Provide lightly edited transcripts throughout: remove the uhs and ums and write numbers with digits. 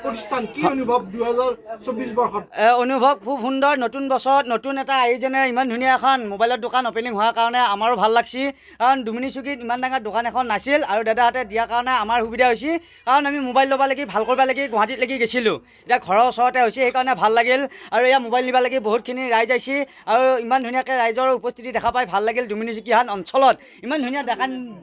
প্ৰতিষ্ঠান কি অনুভৱ 2024 বৰ্ষত? অনুভৱ খুব সুন্দৰ। নতুন বছৰত নতুন এটা আয়োজনেৰে ইমান ধুনীয়া এখন মোবাইলৰ দোকান অপেনিং হোৱাৰ কাৰণে আমাৰো ভাল লাগছি। কাৰণ ডুমনি চুকীত ইমান ডাঙৰ দোকান এখন নাছিল আৰু দাদাহঁতে দিয়াৰ কাৰণে আমাৰ সুবিধা হৈছে। কাৰণ আমি মোবাইল ল'ব লাগি ভাল কৰিব লাগি গুৱাহাটীত লাগি গৈছিলোঁ, এতিয়া ঘৰৰ ওচৰতে হৈছে, সেইকাৰণে ভাল লাগিল। আৰু এয়া মোবাইল নিব লাগি বহুতখিনি ৰাইজ আহিছে আৰু ইমান ধুনীয়াকৈ ৰাইজৰ উপস্থিতি দেখা পাই ভাল লাগিল। ডুমনি চুকীহান অঞ্চলত ইমান ধুনীয়া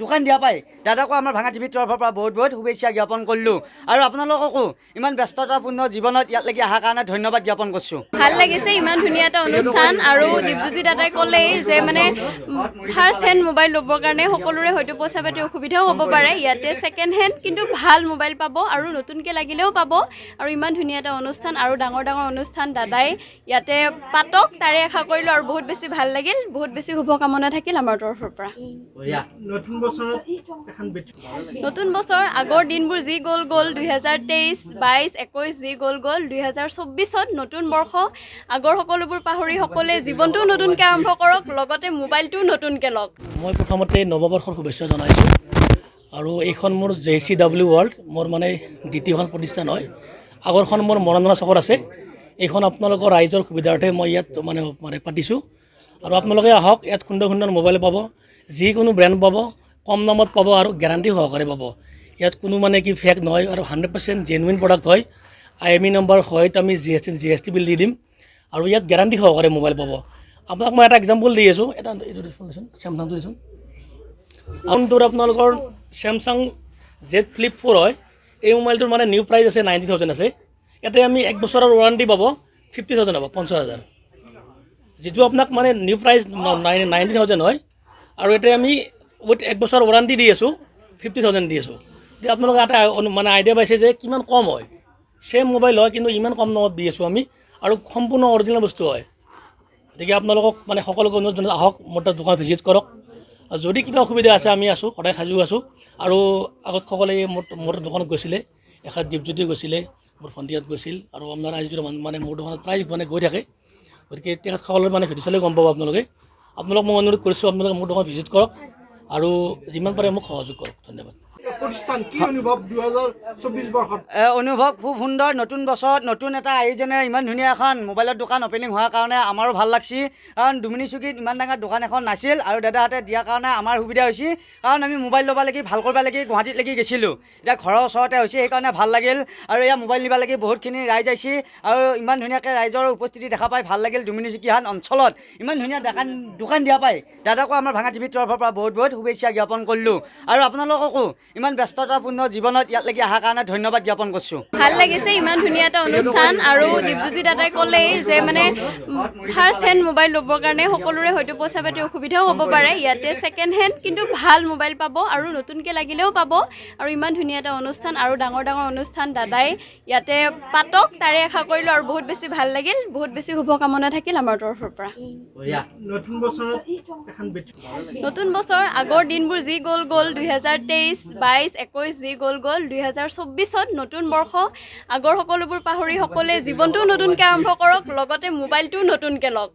দোকান দিয়া পাই দাদাকো আমাৰ ভাঙা টিভিৰ তৰফৰ পৰা বহুত বহুত শুভেচ্ছা জ্ঞাপন কৰিলোঁ। আৰু আপোনালোককো ইমান ব্যস্ততাপূৰ্ণ জীৱনত ইয়ালৈকে অহাৰ কাৰণে ধন্যবাদ জ্ঞাপন কৰিছোঁ। ভাল লাগিছে, ইমান ধুনীয়া এটা অনুষ্ঠান। আৰু দীপজ্যোতি দাদাই ক'লেই যে মানে ফাৰ্ষ্ট হেণ্ড মোবাইল ল'বৰ কাৰণে সকলোৰে হয়তো পইচা পাতি অসুবিধাও হ'ব পাৰে, ইয়াতে ছেকেণ্ড হেণ্ড কিন্তু ভাল মোবাইল পাব আৰু নতুনকৈ লাগিলেও পাব। আৰু ইমান ধুনীয়া এটা অনুষ্ঠান আৰু ডাঙৰ ডাঙৰ অনুষ্ঠান দাদাই ইয়াতে পাতক তাৰে আশা কৰিলোঁ। আৰু বহুত বেছি ভাল লাগিল, বহুত বেছি শুভকামনা থাকিল আমাৰ তৰফৰ পৰা। নতুন বছৰ আগৰ দিনবোৰ যি গ'ল 2023, 22, 21 যি গ'ল 2024ত নতুন বৰ্ষ। আগৰ সকলোবোৰ পাহৰি সকলোৱে জীৱনটোও নতুনকৈ আৰম্ভ কৰক, লগতে মোবাইলটোও নতুনকৈ লওক। মই প্ৰথমতে নৱবৰ্ষৰ শুভেচ্ছা জনাইছোঁ। আৰু এইখন মোৰ JCW ৱৰ্ল্ড, মোৰ মানে দ্বিতীয়খন প্ৰতিষ্ঠান হয়। আগৰখন মোৰ মৰাণনা চকত আছে। এইখন আপোনালোকৰ ৰাইজৰ সুবিধাৰ্থে মই ইয়াত মানে পাতিছোঁ। আৰু আপোনালোকে আহক, ইয়াত সুন্দৰ সুন্দৰ মোবাইল পাব, যিকোনো ব্ৰেণ্ড পাব, কম দামত পাব আৰু গেৰাণ্টি সহকাৰে পাব। ইয়াত কোনো মানে কি ফেক নহয় আৰু 100% জেনুইন প্ৰডাক্ট হয়। IMEI নম্বৰ হয়তো আমি GST বিল দি দিম আৰু ইয়াত গেৰাণ্টি সহকাৰে মোবাইল পাব। আপোনাক মই এটা এক্সাম্পল দি আছোঁ, এটা এইটো চেমচাংটো দিছোঁ। ফোনটোৰ আপোনালোকৰ চেমচাং Z Flip 4 হয়। এই মোবাইলটোৰ মানে নিউ প্ৰাইচ আছে 90,000 আছে। ইয়াতে আমি 1 বছৰৰ ৱাৰেণ্টি পাব 50,000 হ'ব, 50,000। যিটো আপোনাক মানে নিউ প্ৰাইচ 90,000 হয় আৰু ইয়াতে আমি উইথ 1 বছৰ ৱাৰেণ্টি দি আছোঁ 50,000 দি আছোঁ। এতিয়া আপোনালোকে এটা মানে আইডিয়া পাইছে যে কিমান কম হয়। ছেম মোবাইল হয় কিন্তু ইমান কম দামত দি আছোঁ আমি, আৰু সম্পূৰ্ণ অৰিজিনেল বস্তু হয়। গতিকে আপোনালোকক মানে সকলোকে অনুৰোধ জনাইছোঁ, আহক মোৰ তাত দোকান ভিজিট কৰক। আৰু যদি কিবা অসুবিধা আছে আমি আছোঁ, সদায় সাজু আছোঁ। আৰু আগত সকলোৱে মোৰ দোকানত গৈছিলে, এখাত দীপজ্যোতি গৈছিলে, মোৰ ভণ্টিহঁত গৈছিল, আৰু আপোনাৰ আজি মানে মোৰ দোকানত প্ৰায় মানে গৈ থাকে। গতিকে তেখেতসকলৰ মানে ভিডিঅ' চালে গম পাব আপোনালোকে। আপোনালোক মই অনুৰোধ কৰিছোঁ, আপোনালোকে মোৰ দোকানত ভিজিট কৰক আৰু যিমান পাৰে মোক সহযোগ কৰক। ধন্যবাদ। প্ৰতিষ্ঠান কি অনুভৱ 2024 বৰ্ষত? অনুভৱ খুব সুন্দৰ। নতুন বছৰত নতুন এটা আয়োজনেৰে ইমান ধুনীয়া এখন মোবাইলৰ দোকান অপেনিং হোৱাৰ কাৰণে আমাৰো ভাল লাগছি। কাৰণ ডুমনি চুকীত ইমান ডাঙৰ দোকান এখন নাছিল আৰু দাদাহঁতে দিয়াৰ কাৰণে আমাৰ সুবিধা হৈছে। কাৰণ আমি মোবাইল ল'ব লাগি ভাল কৰিব লাগি গুৱাহাটীত লাগি গৈছিলোঁ, এতিয়া ঘৰৰ ওচৰতে হৈছে, সেইকাৰণে ভাল লাগিল। আৰু এয়া মোবাইল নিব লাগি বহুতখিনি ৰাইজ আহিছে আৰু ইমান ধুনীয়াকৈ ৰাইজৰ উপস্থিতি দেখা পাই ভাল লাগিল। ডুমনি চুকীহান অঞ্চলত ইমান ধুনীয়া দোকান দিয়া পাই দাদাকো আমাৰ ভাঙা টিভিৰ তৰফৰ পৰা বহুত বহুত শুভেচ্ছা জ্ঞাপন কৰিলোঁ। আৰু আপোনালোককো ইমান ব্যস্ততাপূৰ্ণ জীৱনত ইয়ালৈকে অহাৰ কাৰণে ধন্যবাদ জ্ঞাপন কৰিছোঁ। ভাল লাগিছে, ইমান ধুনীয়া এটা অনুষ্ঠান। আৰু দীপজ্যোতি দাদাই ক'লেই যে মানে ফাৰ্ষ্ট হেণ্ড মোবাইল ল'বৰ কাৰণে সকলোৰে হয়তো পইচা পাতি অসুবিধাও হ'ব পাৰে, ইয়াতে ছেকেণ্ড হেণ্ড কিন্তু ভাল মোবাইল পাব আৰু নতুনকৈ লাগিলেও পাব। আৰু ইমান ধুনীয়া এটা অনুষ্ঠান আৰু ডাঙৰ ডাঙৰ অনুষ্ঠান দাদাই ইয়াতে পাতক তাৰে আশা কৰিলোঁ। আৰু বহুত বেছি ভাল লাগিল, বহুত বেছি শুভকামনা থাকিল আমাৰ তৰফৰ পৰা। নতুন বছৰ আগৰ দিনবোৰ যি গ'ল 2023, 22, 21 যি গ'ল 2024ত নতুন বৰ্ষ। আগৰ সকলোবোৰ পাহৰি সকলোৱে জীৱনটোও নতুনকৈ আৰম্ভ কৰক, লগতে মোবাইলটোও নতুনকৈ লওক।